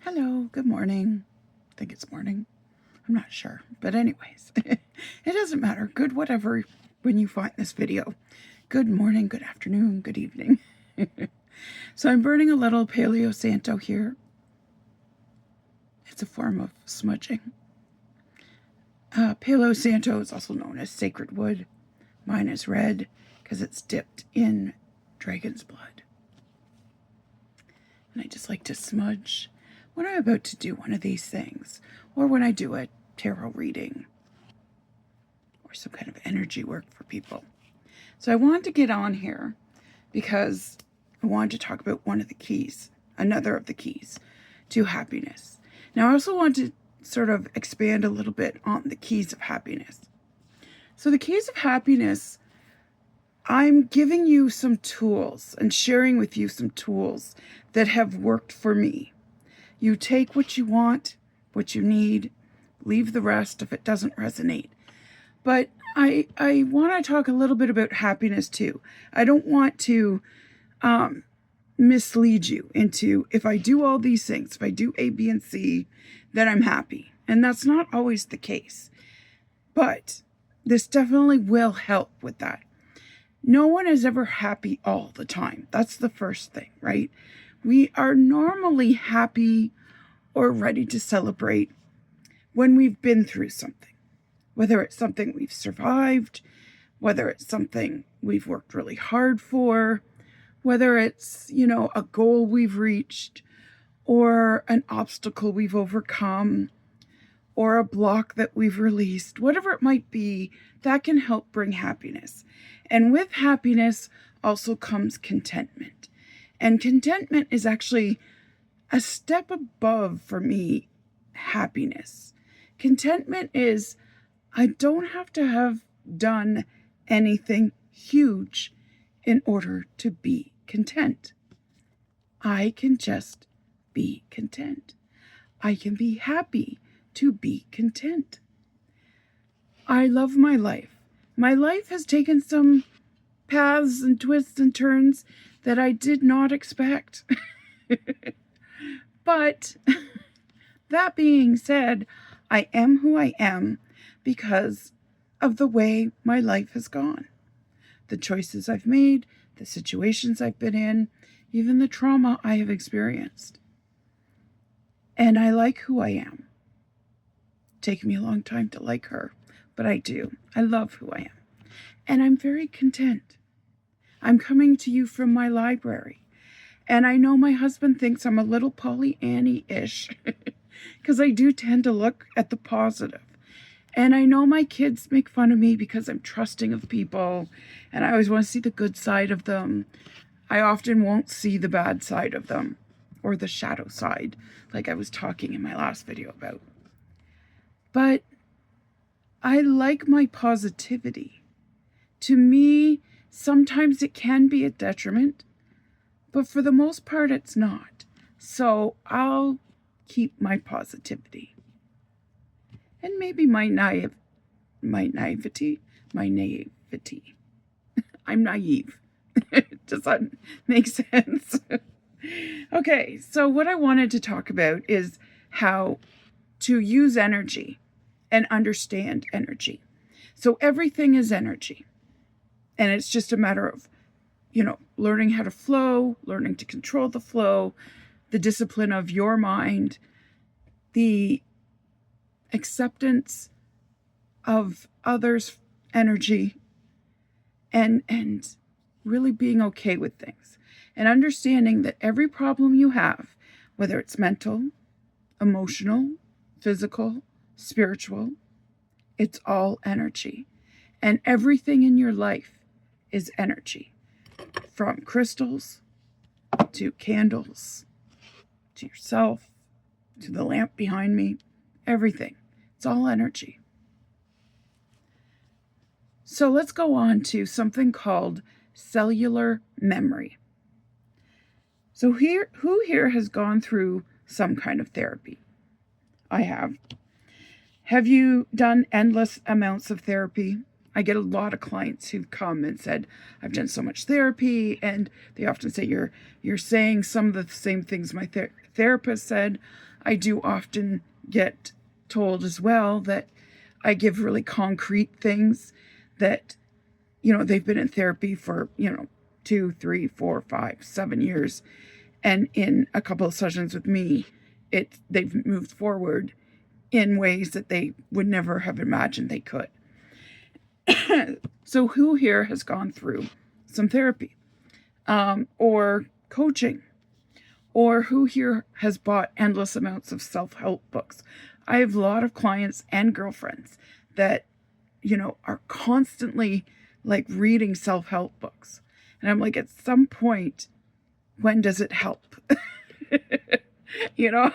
Hello, good morning. I think it's morning. I'm not sure. But anyways, it doesn't matter. Good whatever when you find this video. Good morning, good afternoon, good evening. So I'm burning a little Palo Santo here. It's a form of smudging. Palo Santo is also known as sacred wood. Mine is red because it's dipped in dragon's blood. And I just like to smudge when I'm about to do one of these things, or when I do a tarot reading or some kind of energy work for people. So I wanted to get on here because I wanted to talk about one of the keys, another of the keys to happiness. Now I also want to sort of expand a little bit on the keys of happiness. So the keys of happiness, I'm giving you some tools and sharing with you some tools that have worked for me. You take what you want, what you need, leave the rest if it doesn't resonate. But I want to talk a little bit about happiness too. I don't want to mislead you into, if I do all these things, if I do A, B, and C, then I'm happy. And that's not always the case. But this definitely will help with that. No one is ever happy all the time. That's the first thing, right? We are normally happy or ready to celebrate when we've been through something, whether it's something we've survived, whether it's something we've worked really hard for, whether it's, a goal we've reached, or an obstacle we've overcome, or a block that we've released, whatever it might be, that can help bring happiness. And with happiness also comes contentment. And contentment is actually a step above, for me, happiness. Contentment is, I don't have to have done anything huge in order to be content. I can just be content. I can be happy to be content. I love my life. My life has taken some paths and twists and turns that I did not expect. But that being said, I am who I am because of the way my life has gone. The choices I've made, the situations I've been in, even the trauma I have experienced. And I like who I am. Taken me a long time to like her, but I do. I love who I am. And I'm very content. I'm coming to you from my library. And I know my husband thinks I'm a little Pollyanny-ish because I do tend to look at the positive. And I know my kids make fun of me because I'm trusting of people and I always want to see the good side of them. I often won't see the bad side of them or the shadow side, like I was talking in my last video about. But I like my positivity. To me, sometimes it can be a detriment, but for the most part, it's not. So I'll keep my positivity. And maybe my naivety. I'm naive. Does that make sense? Okay, so what I wanted to talk about is how to use energy and understand energy. So everything is energy. And it's just a matter of learning how to flow, learning to control the flow, the discipline of your mind, the acceptance of others' energy, and really being okay with things. And understanding that every problem you have, whether it's mental, emotional, physical, spiritual, it's all energy. And everything in your life is energy. From crystals, to candles, to yourself, to the lamp behind me, everything. It's all energy. So let's go on to something called cellular memory. So who here has gone through some kind of therapy? I have. Have you done endless amounts of therapy? I get a lot of clients who've come and said, I've done so much therapy, and they often say, you're saying some of the same things my therapist said. I do often get told as well that I give really concrete things that, they've been in therapy for, 2, 3, 4, 5, 7 years. And in a couple of sessions with me, they've moved forward in ways that they would never have imagined they could. So who here has gone through some therapy or coaching? Or who here has bought endless amounts of self-help books? I have a lot of clients and girlfriends that, are constantly like reading self-help books. And I'm like, at some point, when does it help?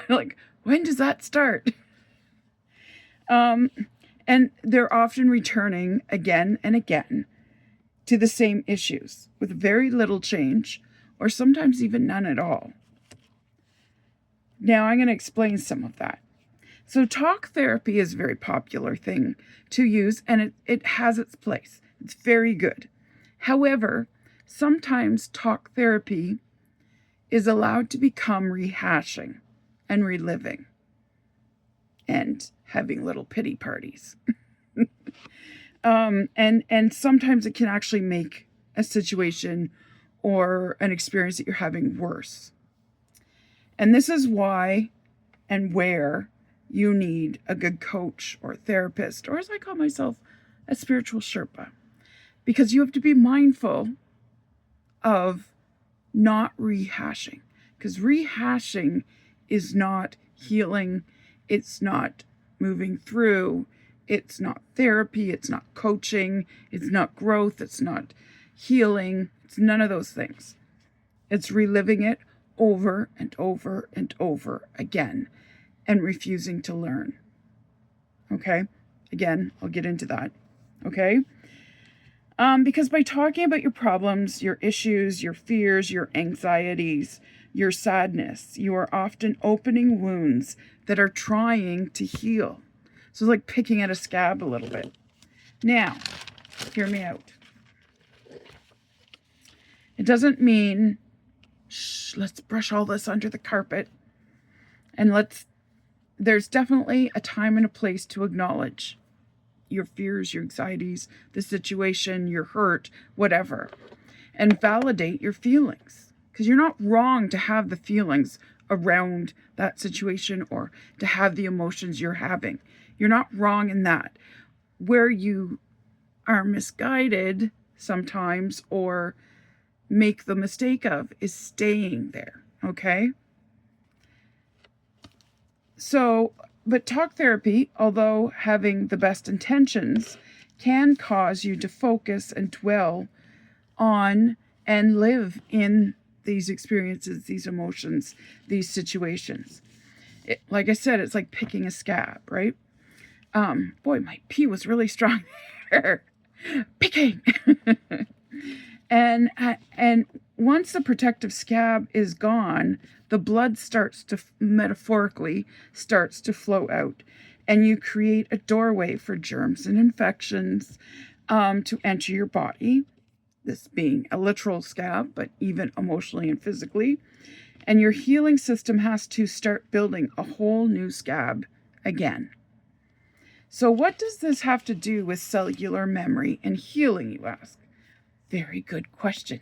Like, when does that start? And they're often returning again and again to the same issues with very little change, or sometimes even none at all. Now I'm going to explain some of that. So talk therapy is a very popular thing to use, and it has its place. It's very good. However, sometimes talk therapy is allowed to become rehashing and reliving and having little pity parties. And sometimes it can actually make a situation or an experience that you're having worse. And this is why and where you need a good coach or therapist, or as I call myself, a spiritual Sherpa, because you have to be mindful of not rehashing, because rehashing is not healing. It's not moving through. It's not therapy. It's not coaching. It's not growth. It's not healing. It's none of those things. It's reliving it over and over and over again and refusing to learn. Okay? Again, I'll get into that. Okay? Because by talking about your problems, your issues, your fears, your anxieties, your sadness, you are often opening wounds that are trying to heal. So it's like picking at a scab a little bit. Now, hear me out. It doesn't mean, let's brush all this under the carpet. And there's definitely a time and a place to acknowledge your fears, your anxieties, the situation, your hurt, whatever, and validate your feelings. Because you're not wrong to have the feelings around that situation or to have the emotions you're having. You're not wrong in that. Where you are misguided sometimes or make the mistake of is staying there, okay? So, but talk therapy, although having the best intentions, can cause you to focus and dwell on and live in these experiences, these emotions, these situations. Like I said, it's like picking a scab, right? Boy, my pee was really strong there. Picking. And once the protective scab is gone, the blood starts to, metaphorically, starts to flow out. And you create a doorway for germs and infections to enter your body. This being a literal scab, but even emotionally and physically. And your healing system has to start building a whole new scab again. So what does this have to do with cellular memory and healing, you ask? Very good question.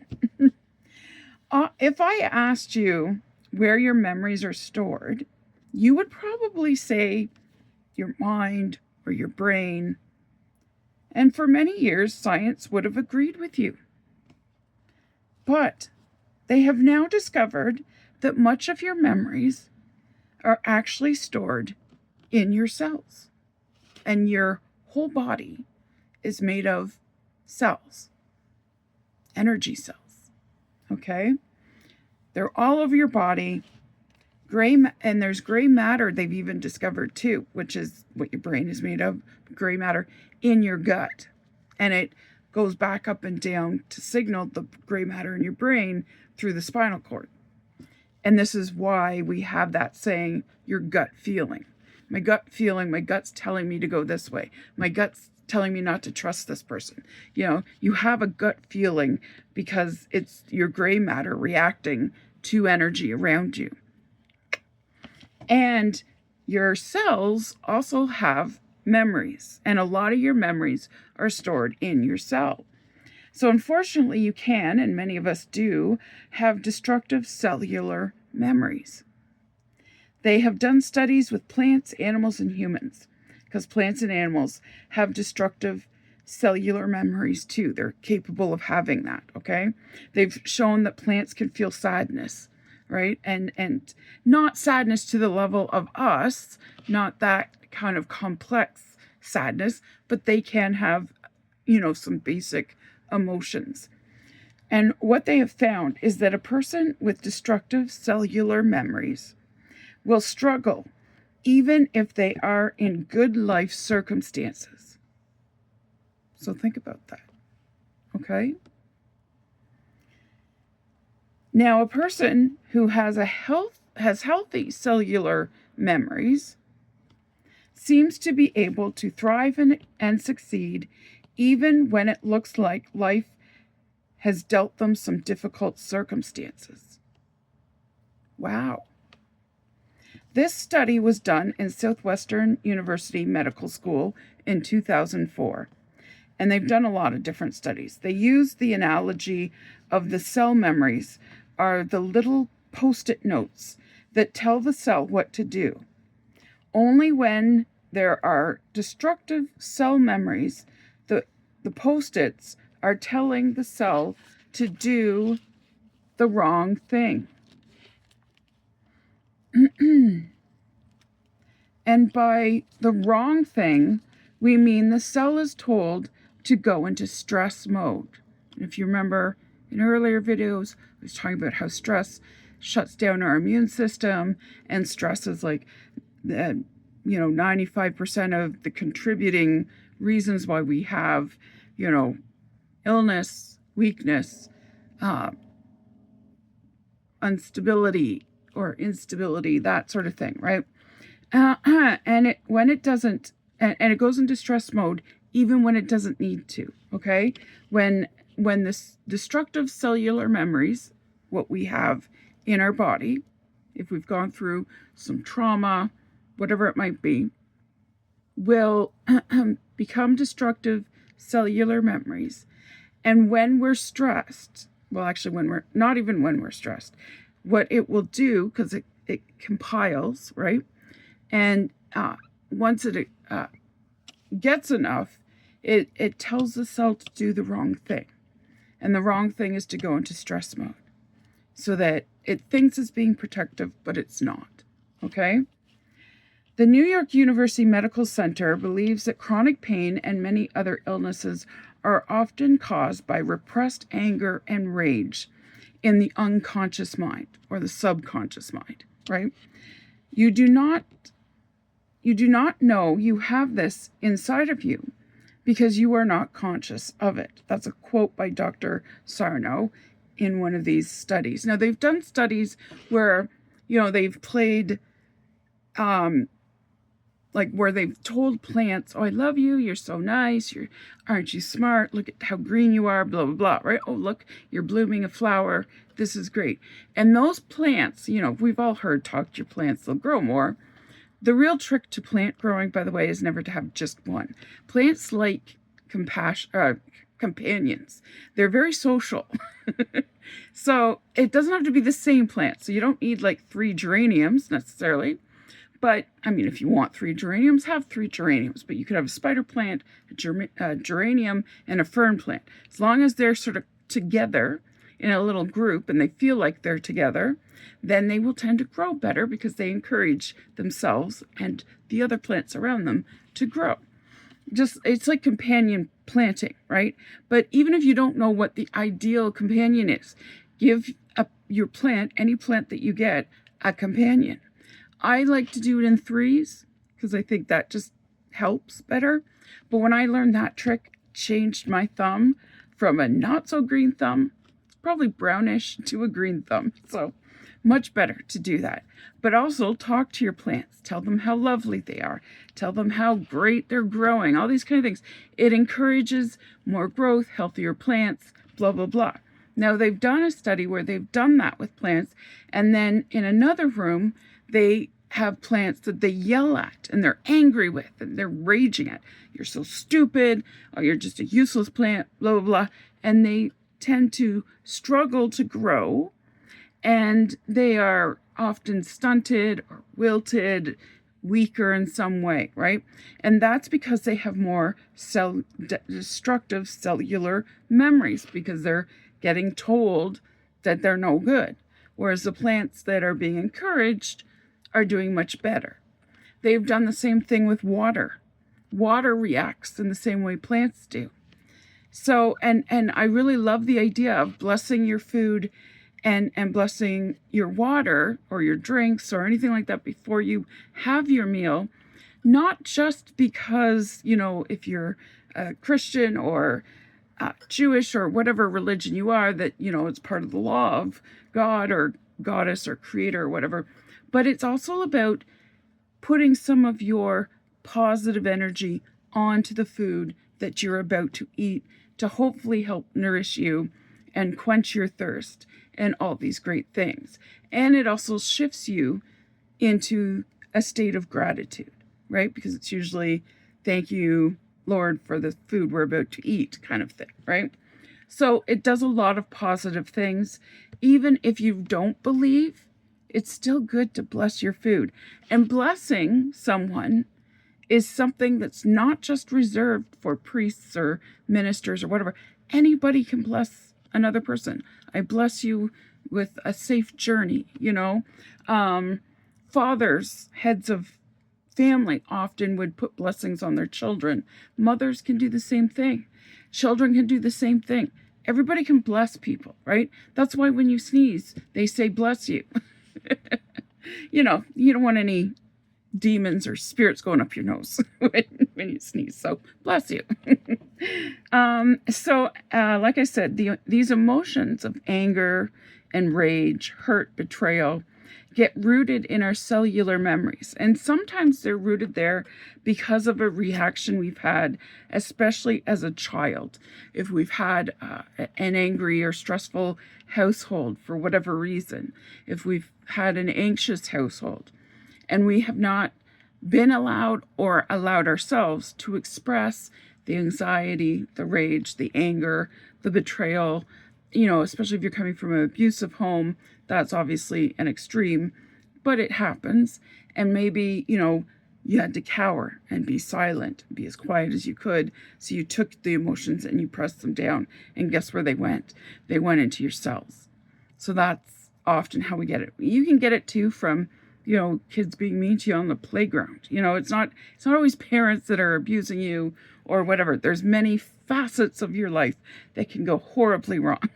If I asked you where your memories are stored, you would probably say your mind or your brain. And for many years, science would have agreed with you. But they have now discovered that much of your memories are actually stored in your cells. And your whole body is made of cells, energy cells, okay? They're all over your body. And there's gray matter they've even discovered too, which is what your brain is made of, gray matter in your gut. And it goes back up and down to signal the gray matter in your brain through the spinal cord. And this is why we have that saying, your gut feeling. My gut feeling, my gut's telling me to go this way. My gut's telling me not to trust this person. You have a gut feeling because it's your gray matter reacting to energy around you. And your cells also have memories, and a lot of your memories are stored in your cell. So unfortunately, you can, and many of us do, have destructive cellular memories. They have done studies with plants, animals, and humans, because plants and animals have destructive cellular memories too. They're capable of having that, okay? They've shown that plants can feel sadness, right? And not sadness to the level of us, not that kind of complex sadness, but they can have, some basic emotions. And what they have found is that a person with destructive cellular memories will struggle even if they are in good life circumstances. So think about that, okay? Now, a person who has healthy cellular memories seems to be able to thrive and succeed even when it looks like life has dealt them some difficult circumstances. Wow. This study was done in Southwestern University Medical School in 2004. And they've done a lot of different studies. They use the analogy of the cell memories are the little post-it notes that tell the cell what to do. Only when there are destructive cell memories, the post-its are telling the cell to do the wrong thing. And by the wrong thing, we mean the cell is told to go into stress mode. And if you remember in earlier videos, I was talking about how stress shuts down our immune system, and stress is like 95% of the contributing reasons why we have, illness, weakness, instability, that sort of thing, right? And when it doesn't, and it goes into stress mode even when it doesn't need to, okay? When this destructive cellular memories, what we have in our body, if we've gone through some trauma, whatever it might be, will become destructive cellular memories. And when we're stressed, well, actually, when we're stressed, what it will do, because it compiles, right? And once it gets enough, it tells the cell to do the wrong thing. And the wrong thing is to go into stress mode so that it thinks it's being protective, but it's not, okay? The New York University Medical Center believes that chronic pain and many other illnesses are often caused by repressed anger and rage in the unconscious mind or the subconscious mind, right? You do not know you have this inside of you because you are not conscious of it. That's a quote by Dr. Sarno in one of these studies. Now, they've done studies where, they've played, where they've told plants, oh, I love you, you're so nice, aren't you smart, look at how green you are, blah, blah, blah, right? Oh, look, you're blooming a flower, this is great. And those plants, we've all heard, talk to your plants, they'll grow more. The real trick to plant growing, by the way, is never to have just one. Plants like companions. They're very social. So it doesn't have to be the same plant. So you don't need 3 geraniums necessarily. But, if you want 3 geraniums, have 3 geraniums. But you could have a spider plant, a geranium, and a fern plant. As long as they're sort of together in a little group and they feel like they're together, then they will tend to grow better because they encourage themselves and the other plants around them to grow. It's like companion planting, right? But even if you don't know what the ideal companion is, give your plant, any plant that you get, a companion. I like to do it in 3s because I think that just helps better. But when I learned that trick, changed my thumb from a not so green thumb, probably brownish, to a green thumb. So much better to do that. But also talk to your plants. Tell them how lovely they are. Tell them how great they're growing. All these kind of things. It encourages more growth, healthier plants, blah, blah, blah. Now, they've done a study where they've done that with plants. And then in another room, they have plants that they yell at and they're angry with and they're raging at. You're so stupid, or you're just a useless plant, blah, blah, blah. And they tend to struggle to grow, and they are often stunted or wilted, weaker in some way, right? And that's because they have more destructive cellular memories, because they're getting told that they're no good. Whereas the plants that are being encouraged are doing much better. They've done the same thing with water. Water reacts in the same way plants do. So, and I really love the idea of blessing your food and blessing your water or your drinks or anything like that before you have your meal. Not just because, if you're a Christian or Jewish or whatever religion you are, that, it's part of the law of God or goddess or creator or whatever. But it's also about putting some of your positive energy onto the food that you're about to eat to hopefully help nourish you and quench your thirst and all these great things. And it also shifts you into a state of gratitude, right? Because it's usually, thank you, Lord, for the food we're about to eat kind of thing, right? So it does a lot of positive things. Even if you don't believe, it's still good to bless your food. And blessing someone is something that's not just reserved for priests or ministers or whatever. Anybody can bless another person. I bless you with a safe journey, Fathers, heads of family, often would put blessings on their children. Mothers can do the same thing. Children can do the same thing. Everybody can bless people, right? That's why when you sneeze, they say bless you. You don't want any demons or spirits going up your nose when you sneeze. So bless you. Like I said, these emotions of anger and rage, hurt, betrayal, get rooted in our cellular memories. And sometimes they're rooted there because of a reaction we've had, especially as a child. If we've had an angry or stressful household for whatever reason, if we've had an anxious household, and we have not been allowed or allowed ourselves to express the anxiety, the rage, the anger, the betrayal, especially if you're coming from an abusive home, that's obviously an extreme, but it happens. And maybe, you had to cower and be silent, be as quiet as you could. So you took the emotions and you pressed them down, and guess where they went? They went into your cells. So that's often how we get it. You can get it too from, kids being mean to you on the playground. It's not always parents that are abusing you or whatever. There's many facets of your life that can go horribly wrong.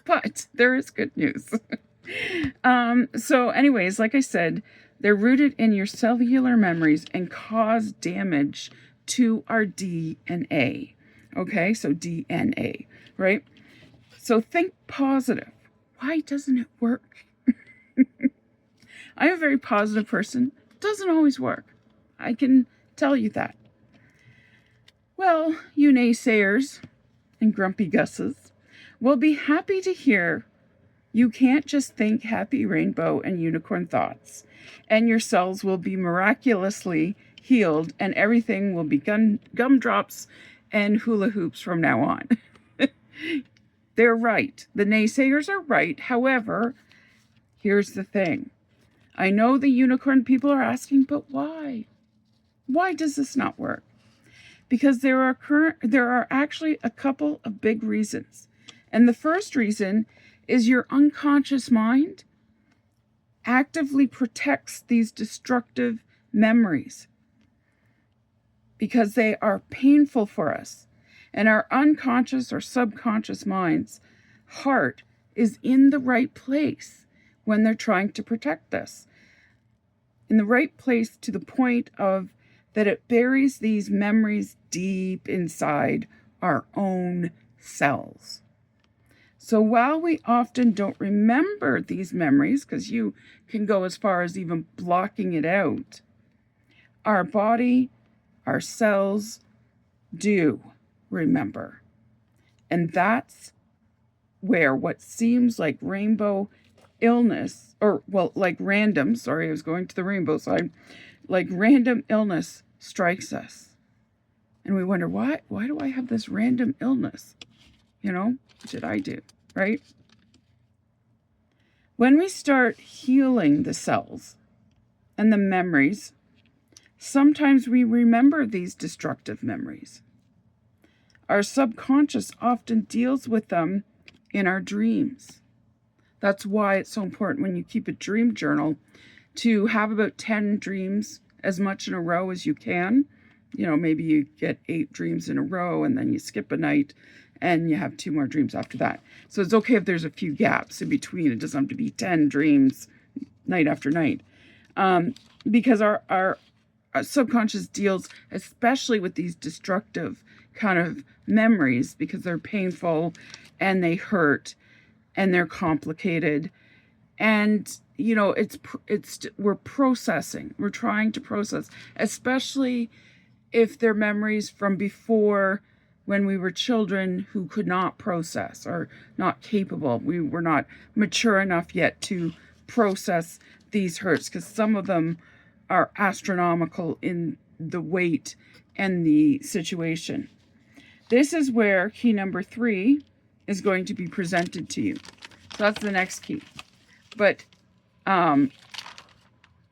But there is good news. So anyways, like I said, they're rooted in your cellular memories and cause damage to our DNA. Okay, so DNA, right? So think positive. Why doesn't it work? I'm a very positive person. It doesn't always work. I can tell you that. Well, you naysayers and grumpy Gusses will be happy to hear you can't just think happy rainbow and unicorn thoughts, and your cells will be miraculously healed, and everything will be gumdrops and hula hoops from now on. They're right. The naysayers are right. However, here's the thing. I know the unicorn people are asking, but why? Why does this not work? Because there are actually a couple of big reasons. And the first reason is your unconscious mind actively protects these destructive memories because they are painful for us. And our unconscious or subconscious mind's heart is in the right place when they're trying to protect us. In the right place to the point of that it buries these memories deep inside our own cells. So while we often don't remember these memories, because you can go as far as even blocking it out, our body, our cells do remember. And that's where what seems like rainbow illness, or well, like random, sorry, I was going to the rainbow side, like random illness strikes us. And we wonder, why do I have this random illness? You know, what did I do, right? When we start healing the cells and the memories, sometimes we remember these destructive memories. Our subconscious often deals with them in our dreams. That's why it's so important when you keep a dream journal to have about 10 dreams, as much in a row as you can. You know, maybe you get 8 dreams in a row and then you skip a night and you have 2 more dreams after that. So it's okay if there's a few gaps in between. It doesn't have to be 10 dreams night after night. Because our subconscious deals especially with these destructive kind of memories because they're painful and they hurt and they're complicated. And, you know, we're processing. We're trying to process, especially if they're memories from before when we were children who could not process or not capable. We were not mature enough yet to process these hurts because some of them are astronomical in the weight and the situation. This is where key number 3 is going to be presented to you. So that's the next key. But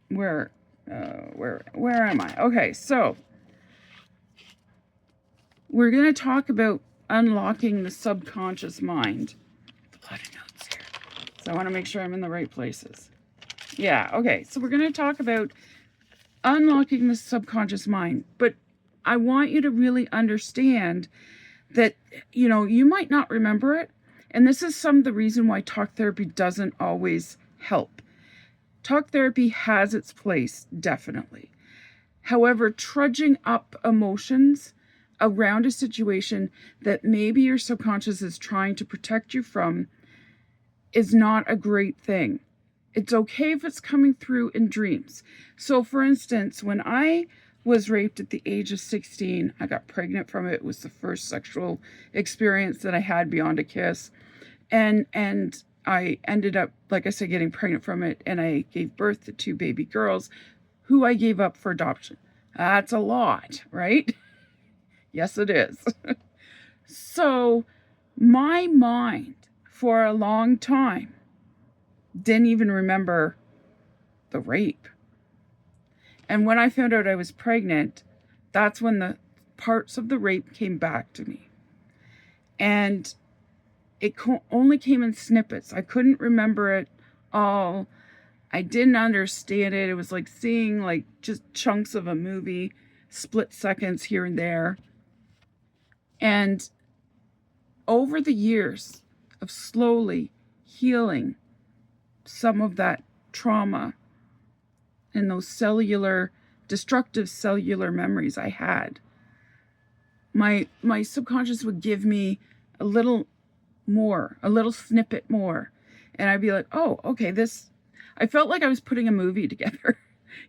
where am I? Okay, so we're going to talk about unlocking the subconscious mind. A lot of notes here. So I want to make sure I'm in the right places. Yeah, okay. So we're going to talk about unlocking the subconscious mind. But I want you to really understand that, you know, you might not remember it. And this is some of the reason why talk therapy doesn't always help. Talk therapy has its place, definitely. However, trudging up emotions around a situation that maybe your subconscious is trying to protect you from is not a great thing. It's okay if it's coming through in dreams. So for instance, when I was raped at the age of 16, I got pregnant from it. It was the first sexual experience that I had beyond a kiss. And I ended up, like I said, getting pregnant from it. And I gave birth to 2 baby girls who I gave up for adoption. That's a lot, right? Yes, it is. So my mind for a long time didn't even remember the rape. And when I found out I was pregnant, that's when the parts of the rape came back to me. And it only came in snippets. I couldn't remember it all. I didn't understand it. It was like seeing like just chunks of a movie, split seconds here and there. And over the years of slowly healing some of that trauma and those destructive cellular memories I had, my subconscious would give me a little more, a little snippet more. And I'd be like, oh, okay, I felt like I was putting a movie together.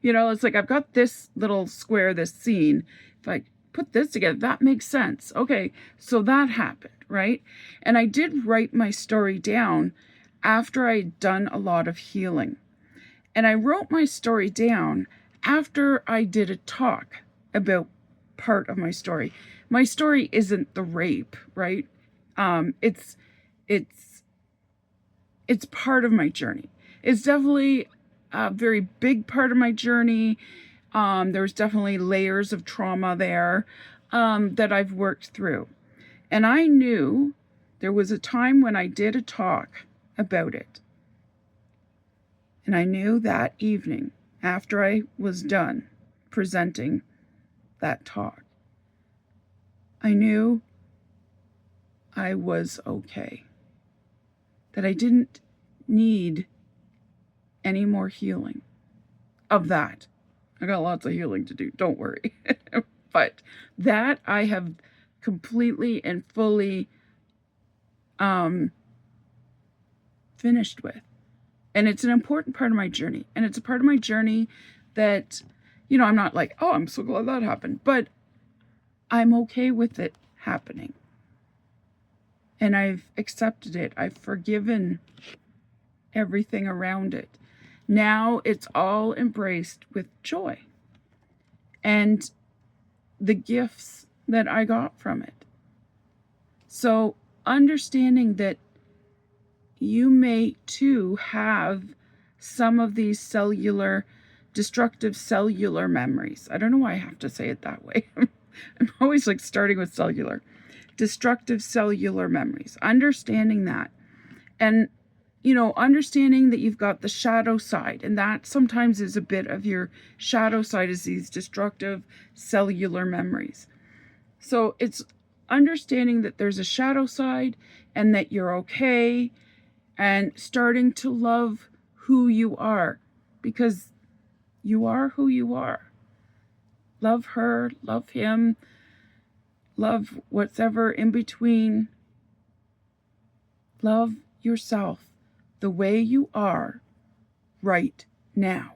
You know, it's like, I've got this little square, this scene. If I put this together, that makes sense. Okay, so that happened, right? And I did write my story down after I'd done a lot of healing. And I wrote my story down after I did a talk about part of my story. My story isn't the rape, right? It's part of my journey. It's definitely a very big part of my journey. There's definitely layers of trauma there that I've worked through. And I knew there was a time when I did a talk about it. And I knew that evening, after I was done presenting that talk, I knew I was okay. That I didn't need any more healing of that. I got lots of healing to do, don't worry. But that I have completely and fully finished with. And it's an important part of my journey. And it's a part of my journey that, you know, I'm not like, oh, I'm so glad that happened. But I'm okay with it happening. And I've accepted it. I've forgiven everything around it. Now it's all embraced with joy and the gifts that I got from it. So understanding that you may too have some of these destructive cellular memories. I don't know why I have to say it that way. I'm always like starting with cellular. Destructive cellular memories. Understanding that. And, understanding that you've got the shadow side. And that sometimes is a bit of your shadow side, is these destructive cellular memories. So it's understanding that there's a shadow side and that you're okay, and starting to love who you are, because you are who you are. Love her, love him, love whatever in between. Love yourself the way you are right now.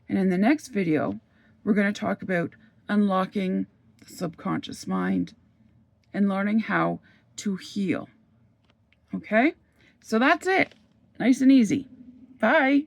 And in the next video, we're going to talk about unlocking the subconscious mind and learning how to heal. Okay? So that's it. Nice and easy. Bye.